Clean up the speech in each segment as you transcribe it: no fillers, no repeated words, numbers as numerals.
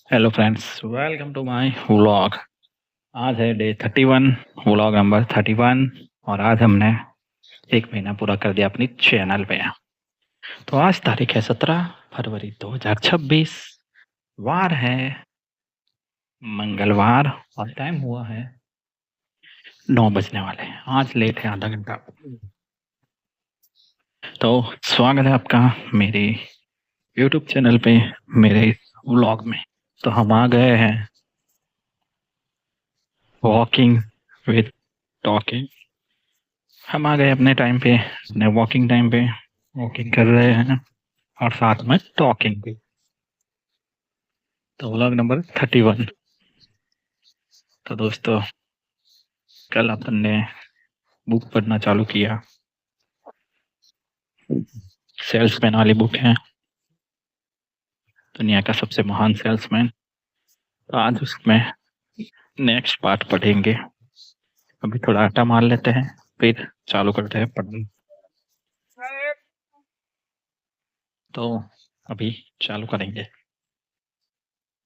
Hello friends, welcome to my vlog. आज है day 31, vlog number 31। और आज हमने एक महीना पूरा कर दिया अपनी चैनल पे। तो आज तारीख है 17 फरवरी 2026। वार है मंगलवार और टाइम हुआ है 9 बजने वाले हैं। आज लेट है आधा घंटा। तो स्वागत है आपका मेरे यूट्यूब चैनल पे, मेरे व्लॉग में। तो हम आ गए हैं वॉकिंग विद टॉकिंग। हम आ गए अपने टाइम पे, अपने वॉकिंग टाइम पे। वॉकिंग कर रहे हैं और साथ में टॉकिंग भी। तो व्लॉग नंबर 31। तो दोस्तों, कल अपन ने बुक पढ़ना चालू किया। सेल्समैन वाली बुक है, दुनिया का सबसे महान सेल्समैन। तो आज उसमें नेक्स्ट पार्ट पढ़ेंगे। अभी थोड़ा आटा मार लेते हैं, फिर चालू करते हैं पढ़ना। तो अभी चालू करेंगे।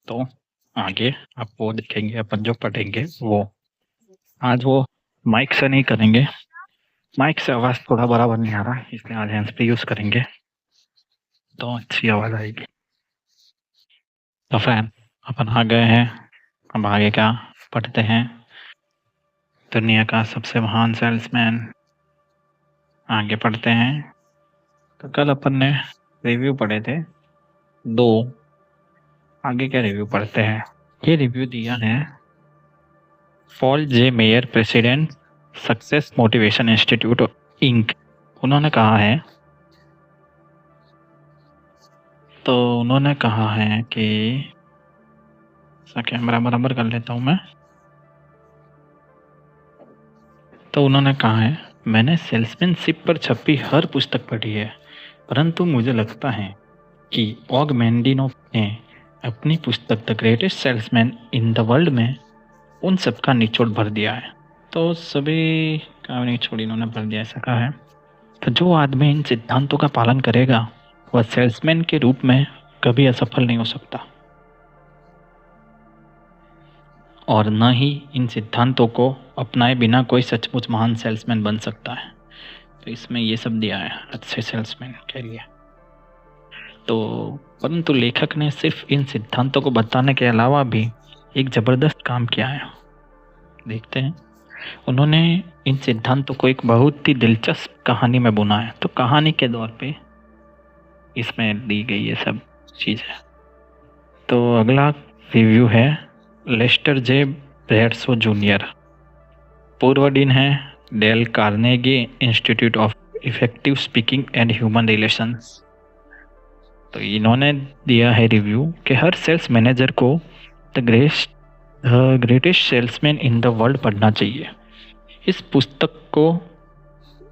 तो आगे आप वो देखेंगे, अपन जो पढ़ेंगे वो आज वो माइक से नहीं करेंगे। माइक से आवाज़ थोड़ा बराबर नहीं आ रहा, इसलिए आज हैंड्स फ्री यूज़ करेंगे तो अच्छी आवाज़ आएगी। तो फ्रेंड, अपन आ गए हैं। अब आगे क्या पढ़ते हैं? दुनिया का सबसे महान सेल्समैन। आगे पढ़ते हैं। तो कल अपन ने रिव्यू पढ़े थे 2। आगे क्या रिव्यू पढ़ते हैं? ये रिव्यू दिया है Paul J Meyer, president, success motivation institute Inc. उन्होंने कहा है, तो उन्होंने कहा है कि कैमरा बराबर कर लेता हूँ मैं। तो उन्होंने कहा है, मैंने सेल्समैनशिप पर छपी हर पुस्तक पढ़ी है, परंतु मुझे लगता है कि ऑग मैंडिनो ने अपनी पुस्तक the greatest salesman in the world में उन सब का निचोड़ भर दिया है। तो सभी का निचोड़ इन्होंने भर दिया, ऐसा कहा है। तो जो आदमी इन सिद्धांतों का पालन करेगा वह सेल्समैन के रूप में कभी असफल नहीं हो सकता, और न ही इन सिद्धांतों को अपनाए बिना कोई सचमुच महान सेल्समैन बन सकता है। तो इसमें ये सब दिया है अच्छे सेल्समैन के लिए। तो परंतु लेखक ने सिर्फ इन सिद्धांतों को बताने के अलावा भी एक ज़बरदस्त काम किया है। देखते हैं। उन्होंने इन सिद्धांतों को एक बहुत ही दिलचस्प कहानी में बुना है। तो कहानी के दौर पे इसमें दी गई ये सब चीज़ें। तो अगला रिव्यू है लेस्टर जे ब्रैडशो जूनियर। पूर्व डीन है Dale Carnegie institute of effective speaking and human relations. तो इन्होंने दिया है रिव्यू कि हर सेल्स मैनेजर को the greatest salesman in the world पढ़ना चाहिए। इस पुस्तक को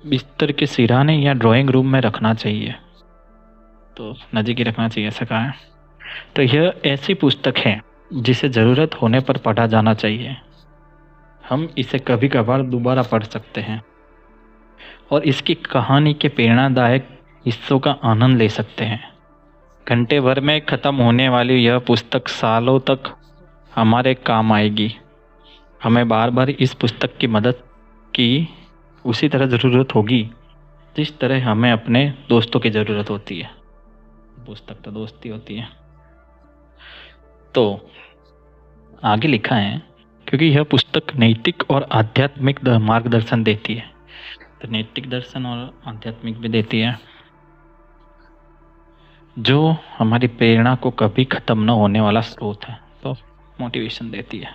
बिस्तर के सिरहाने या ड्राइंग रूम में रखना चाहिए, तो नज़दीक ही रखना चाहिए, ऐसा कहा है। तो यह ऐसी पुस्तक है जिसे ज़रूरत होने पर पढ़ा जाना चाहिए। हम इसे कभी कभार दोबारा पढ़ सकते हैं और इसकी कहानी के प्रेरणादायक हिस्सों का आनंद ले सकते हैं। घंटे भर में ख़त्म होने वाली यह पुस्तक सालों तक हमारे काम आएगी। हमें बार बार इस पुस्तक की मदद की उसी तरह ज़रूरत होगी जिस तरह हमें अपने दोस्तों की ज़रूरत होती है। पुस्तक तो दोस्ती होती है। तो आगे लिखा है, क्योंकि यह पुस्तक नैतिक और आध्यात्मिक मार्गदर्शन देती है। तो नैतिक दर्शन और आध्यात्मिक भी देती है, जो हमारी प्रेरणा को कभी ख़त्म न होने वाला स्रोत है। तो मोटिवेशन देती है।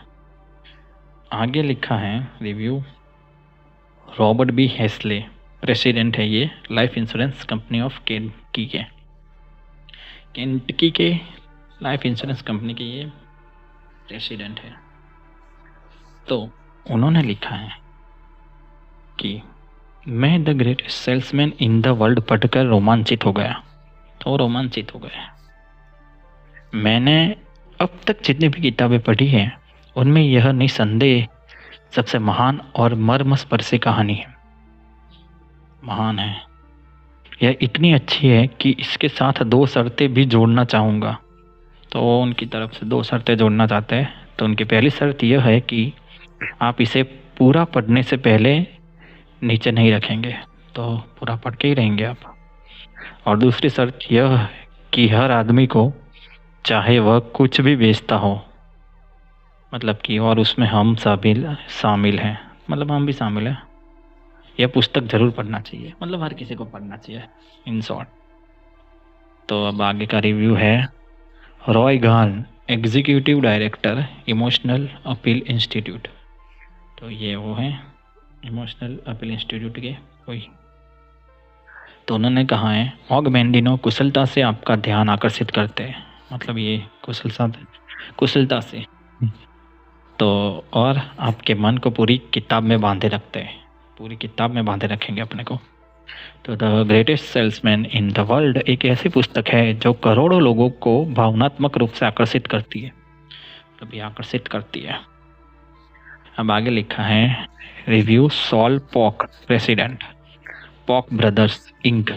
आगे लिखा है रिव्यू रॉबर्ट बी हेस्ले, प्रेसिडेंट है ये life insurance company of Kentucky के लाइफ इंश्योरेंस कंपनी के ये प्रेसिडेंट है। तो उन्होंने लिखा है कि मैं the greatest salesman in the world पढ़कर रोमांचित हो गया। तो रोमांचित हो गया। मैंने अब तक जितनी भी किताबें पढ़ी हैं उनमें यह निसंदेह सबसे महान और मर्मस्पर्शी कहानी है। महान है, यह इतनी अच्छी है कि इसके साथ 2 शर्तें भी जोड़ना चाहूँगा। तो वो उनकी तरफ से 2 शर्तें जोड़ना चाहते हैं। तो उनकी पहली शर्त यह है कि आप इसे पूरा पढ़ने से पहले नीचे नहीं रखेंगे, तो पूरा पढ़ के ही रहेंगे आप। और दूसरी शर्त यह है कि हर आदमी को, चाहे वह कुछ भी बेचता हो, मतलब कि, और उसमें हम सभी शामिल हैं, मतलब हम भी शामिल हैं, यह पुस्तक जरूर पढ़ना चाहिए, मतलब हर किसी को पढ़ना चाहिए, इन शॉर्ट। तो अब आगे का रिव्यू है। रॉय गान, executive director, emotional appeal institute. तो ये वो हैं इमोशनल अपील इंस्टीट्यूट के कोई। तो उन्होंने कहा है, ऑगमेंडिनो कुशलता से आपका ध्यान आकर्षित करते हैं, मतलब ये कुशलता से, तो और आपके मन को पूरी किताब में बांधे रखते हैं, पूरी किताब में बांधे रखेंगे अपने को। तो the greatest salesman in the world एक ऐसी पुस्तक है जो करोड़ों लोगों को भावनात्मक रूप से आकर्षित करती है, तभी आकर्षित करती है। अब आगे लिखा है, review Saul Pock president, Pock brothers Inc,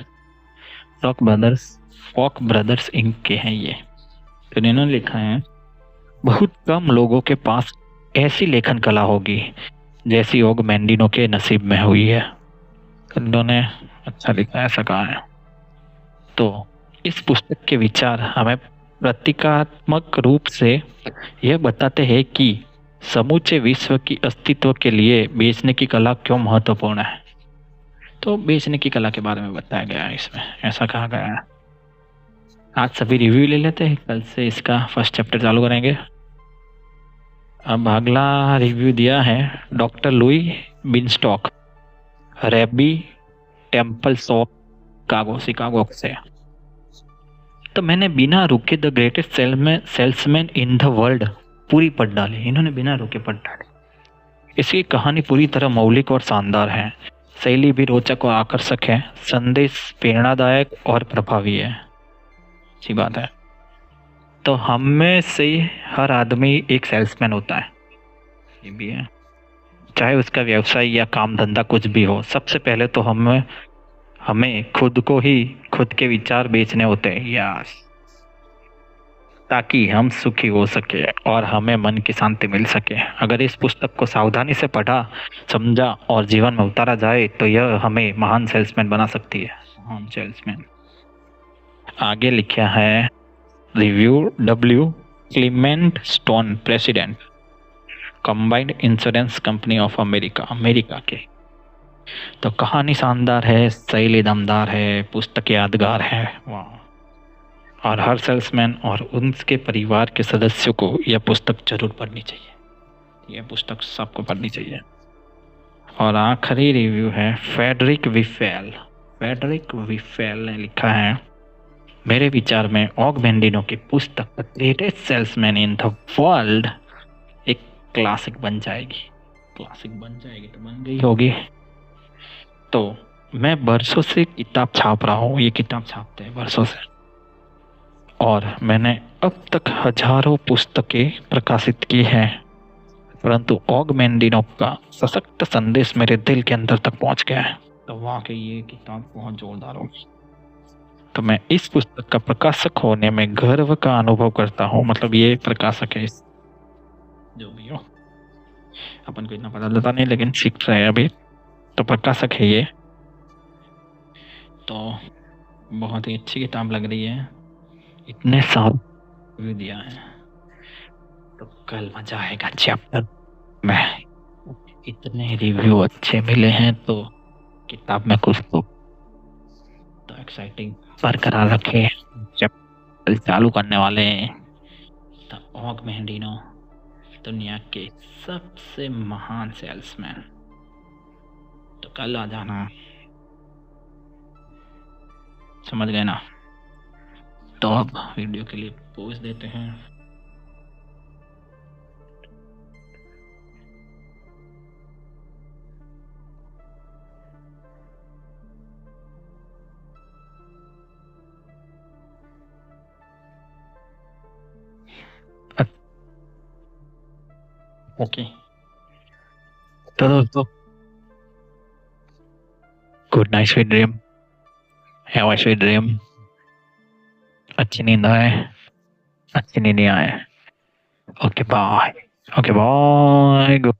Pock brothers Inc के हैं ये। तो इन्होंने लिखा है, बहुत कम लोगों के पास ऐसी लेखन कला होगी जैसी ऑगमेंडिनो के नसीब में हुई है। इन्होंने अच्छा लिखा है, ऐसा कहा है। तो इस पुस्तक के विचार हमें प्रतीकात्मक रूप से यह बताते हैं कि समूचे विश्व की अस्तित्व के लिए बेचने की कला क्यों महत्वपूर्ण है। तो बेचने की कला के बारे में बताया गया है इसमें, ऐसा कहा गया है। आज सभी रिव्यू ले लेते हैं, कल से इसका फर्स्ट चैप्टर चालू करेंगे। अब अगला रिव्यू दिया है doctor Louis beanstalk, रैबी temples of Chicago से। तो मैंने बिना रुके the greatest salesman in the world पूरी पढ़ डाली, इन्होंने बिना रुके पढ़ डाली। इसकी कहानी पूरी तरह मौलिक और शानदार है, शैली भी रोचक और आकर्षक है, संदेश प्रेरणादायक और प्रभावी है। अच्छी बात है। तो हम में से हर आदमी एक सेल्समैन होता है, ये भी है, चाहे उसका व्यवसाय या काम धंधा कुछ भी हो। सबसे पहले तो हमें खुद को ही खुद के विचार बेचने होते हैं, यस, ताकि हम सुखी हो सके और हमें मन की शांति मिल सके। अगर इस पुस्तक को सावधानी से पढ़ा, समझा और जीवन में उतारा जाए तो यह हमें महान सेल्समैन बना सकती है, महान सेल्समैन। आगे लिखा है, review W Clement stone president, combined insurance company of America के। तो कहानी शानदार है, शैली दमदार है, पुस्तक यादगार है, वाह। और हर सेल्समैन और उनके परिवार के सदस्यों को यह पुस्तक जरूर पढ़नी चाहिए, यह पुस्तक सबको पढ़नी चाहिए। और आखिरी रिव्यू है फेडरिक विफेल ने लिखा है, मेरे विचार में ऑगमेंडिनो की पुस्तक the greatest salesman in the world एक क्लासिक बन जाएगी, तो बन गई होगी। तो मैं बरसों से किताब छाप रहा हूँ, ये किताब छापते हैं बरसों से, और मैंने अब तक हजारों पुस्तकें प्रकाशित की हैं, परंतु ऑगमेंडिनो का सशक्त संदेश मेरे दिल के अंदर तक पहुंच गया है। तो वाकई ये किताब बहुत जोरदार होगी। तो मैं इस पुस्तक का प्रकाशक होने में गर्व का अनुभव करता हूँ, मतलब ये प्रकाशक है, जो भी हो, अपन को इतना पता चलता नहीं, लेकिन सीख रहे हैं अभी। तो प्रकाशक है ये, तो बहुत ही अच्छी किताब लग रही है, इतने साल रिव्यू दिया है, तो कल मजा आएगा चैप्टर में। इतने रिव्यू अच्छे मिले हैं तो किताब में कुछ तो एक्साइटिंग बरकरार रखे। चैप्टर चालू करने वाले हैं, द ऑगमेंडिनो दुनिया के सबसे महान सेल्समैन। तो कल आ जाना, समझ गए ना। तो अब वीडियो के लिए पोज देते हैं। ओके, तो दोस्तों, good night, sweet dream, have a sweet dream, अच्छी नींद आए, अच्छी नींद नहीं आए। Okay bye. Okay bye.